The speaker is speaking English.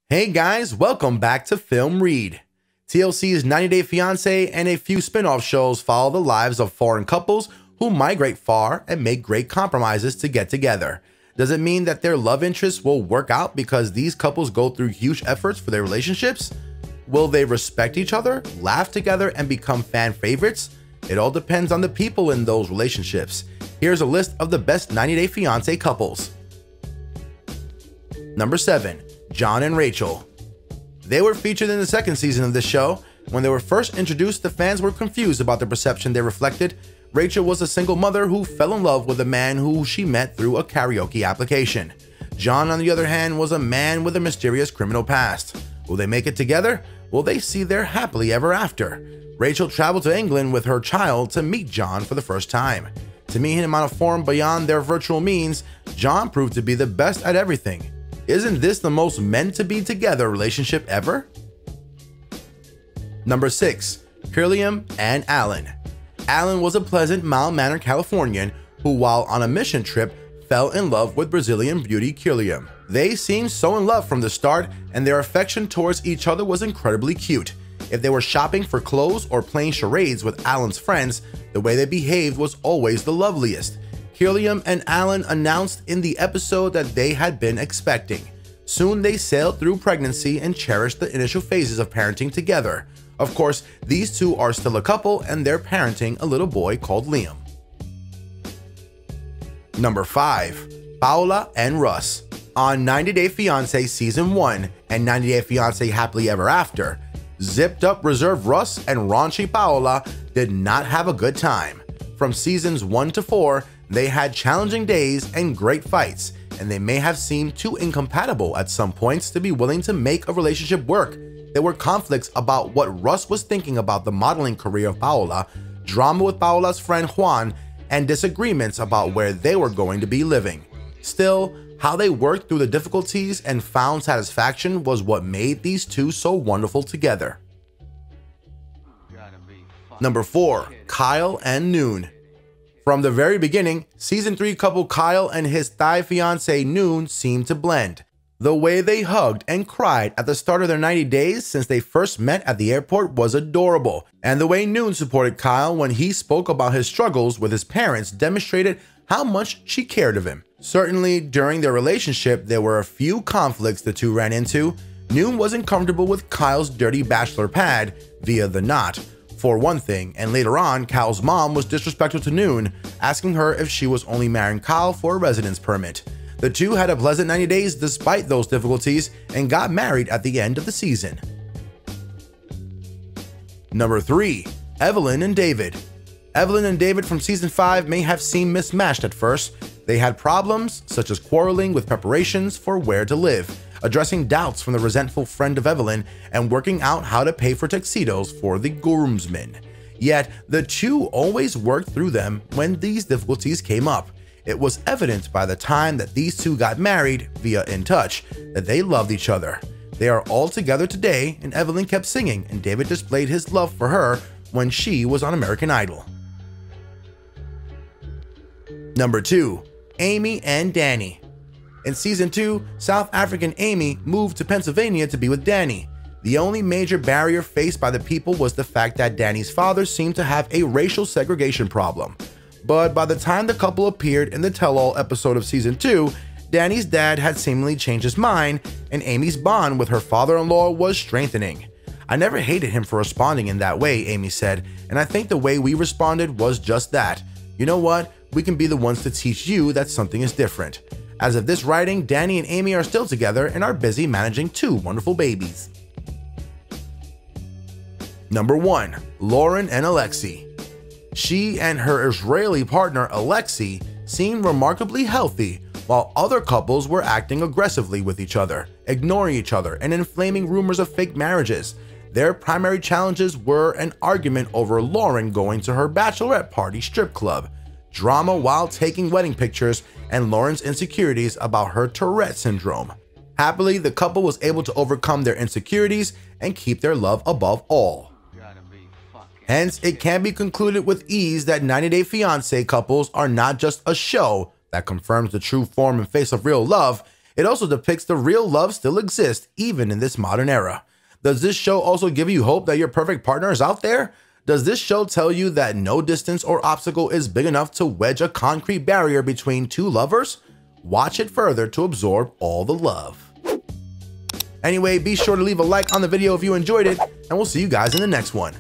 Hey guys, welcome back to Film Read. TLC's 90 Day Fiancé and a few spin-off shows follow the lives of foreign couples who migrate far and make great compromises to get together. Does it mean that their love interests will work out because these couples go through huge efforts for their relationships? Will they respect each other, laugh together, and become fan favorites? It all depends on the people in those relationships. Here's a list of the best 90 Day Fiancé couples. Number 7. John and Rachel. They were featured in the second season of this show. When they were first introduced, the fans were confused about the perception they reflected. Rachel was a single mother who fell in love with a man who she met through a karaoke application. John, on the other hand, was a man with a mysterious criminal past. Will they make it together? Will they see their happily ever after? Rachel traveled to England with her child to meet John for the first time. To meet him on a forum beyond their virtual means, John proved to be the best at everything. Isn't this the most meant-to-be-together relationship ever? Number 6. Curlium and Allen. Allen was a pleasant, mild-mannered Californian who, while on a mission trip, fell in love with Brazilian beauty Curlium. They seemed so in love from the start, and their affection towards each other was incredibly cute. If they were shopping for clothes or playing charades with Allen's friends, the way they behaved was always the loveliest. Curlium and Allen announced in the episode that they had been expecting. Soon they sailed through pregnancy and cherished the initial phases of parenting together. Of course, these two are still a couple and they're parenting a little boy called Liam. Number 5. Paola and Russ. On 90 Day Fiancé Season 1 and 90 Day Fiancé Happily Ever After, zipped-up reserved Russ and raunchy Paola did not have a good time. From seasons 1 to 4, they had challenging days and great fights, and they may have seemed too incompatible at some points to be willing to make a relationship work. There were conflicts about what Russ was thinking about the modeling career of Paola, drama with Paola's friend Juan, and disagreements about where they were going to be living. Still, how they worked through the difficulties and found satisfaction was what made these two so wonderful together. Number 4. Kyle and Noon. From the very beginning, Season 3 couple Kyle and his Thai fiancé Noon seemed to blend. The way they hugged and cried at the start of their 90 days since they first met at the airport was adorable, and the way Noon supported Kyle when he spoke about his struggles with his parents demonstrated how much she cared of him. Certainly, during their relationship, there were a few conflicts the two ran into. Noon wasn't comfortable with Kyle's dirty bachelor pad via the knot, for one thing, and later on, Kyle's mom was disrespectful to Noon, asking her if she was only marrying Kyle for a residence permit. The two had a pleasant 90 days despite those difficulties and got married at the end of the season. Number 3. Evelyn and David. Evelyn and David from Season 5 may have seemed mismatched at first. They had problems, such as quarreling with preparations for where to live, addressing doubts from the resentful friend of Evelyn, and working out how to pay for tuxedos for the groomsmen. Yet, the two always worked through them when these difficulties came up. It was evident by the time that these two got married via In Touch that they loved each other. They are all together today, and Evelyn kept singing, and David displayed his love for her when she was on American Idol. Number 2. Amy and Danny. In Season 2, South African Amy moved to Pennsylvania to be with Danny. The only major barrier faced by the people was the fact that Danny's father seemed to have a racial segregation problem. But by the time the couple appeared in the tell-all episode of Season 2, Danny's dad had seemingly changed his mind, and Amy's bond with her father-in-law was strengthening. "I never hated him for responding in that way," Amy said, "and I think the way we responded was just that. You know what? We can be the ones to teach you that something is different." As of this writing, Danny and Amy are still together and are busy managing 2 wonderful babies. Number 1. Lauren and Alexi. She and her Israeli partner Alexi seemed remarkably healthy, while other couples were acting aggressively with each other, ignoring each other, and inflaming rumors of fake marriages. Their primary challenges were an argument over Lauren going to her bachelorette party strip club, drama while taking wedding pictures, and Lauren's insecurities about her Tourette syndrome. Happily, the couple was able to overcome their insecurities and keep their love above all. Hence, it can be concluded with ease that 90 Day Fiancé couples are not just a show that confirms the true form and face of real love. It also depicts the real love still exists even in this modern era. Does this show also give you hope that your perfect partner is out there? Does this show tell you that no distance or obstacle is big enough to wedge a concrete barrier between two lovers? Watch it further to absorb all the love. Anyway, be sure to leave a like on the video if you enjoyed it, and we'll see you guys in the next one.